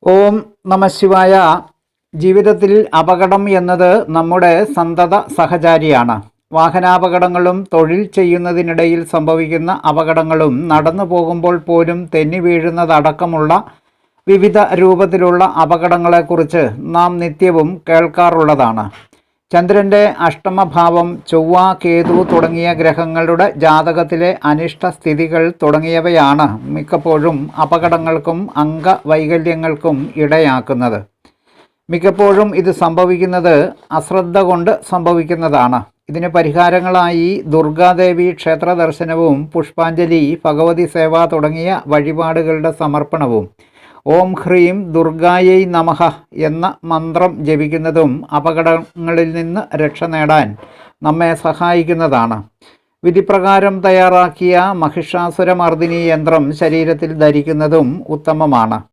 ഓം നമ ശിവായ. ജീവിതത്തിൽ അപകടം എന്നത് നമ്മുടെ സന്തത സഹചാരിയാണ്. വാഹനാപകടങ്ങളും തൊഴിൽ ചെയ്യുന്നതിനിടയിൽ സംഭവിക്കുന്ന അപകടങ്ങളും നടന്നു പോകുമ്പോൾ പോലും തെന്നി വീഴുന്നതടക്കമുള്ള വിവിധ രൂപത്തിലുള്ള അപകടങ്ങളെക്കുറിച്ച് നാം നിത്യവും കേൾക്കാറുള്ളതാണ്. ചന്ദ്രൻ്റെ അഷ്ടമഭാവം, ചൊവ്വ, കേതു തുടങ്ങിയ ഗ്രഹങ്ങളുടെ ജാതകത്തിലെ അനിഷ്ടസ്ഥിതികൾ തുടങ്ങിയവയാണ് മിക്കപ്പോഴും അപകടങ്ങൾക്കും അംഗവൈകല്യങ്ങൾക്കും ഇടയാക്കുന്നത്. മിക്കപ്പോഴും ഇത് സംഭവിക്കുന്നത് അശ്രദ്ധ കൊണ്ട് സംഭവിക്കുന്നതാണ്. ഇതിന് പരിഹാരങ്ങളായി ദുർഗാദേവി ക്ഷേത്ര ദർശനവും പുഷ്പാഞ്ജലി, ഭഗവതി സേവ തുടങ്ങിയ വഴിപാടുകളുടെ സമർപ്പണവും ഓം ഹ്രീം ദുർഗായൈ നമഃ എന്ന മന്ത്രം ജപിക്കുന്നതും അപകടങ്ങളിൽ നിന്ന് രക്ഷ നേടാൻ നമ്മെ സഹായിക്കുന്നതാണ്. വിധിപ്രകാരം തയ്യാറാക്കിയ മഹിഷാസുരമർദിനി യന്ത്രം ശരീരത്തിൽ ധരിക്കുന്നതും ഉത്തമമാണ്.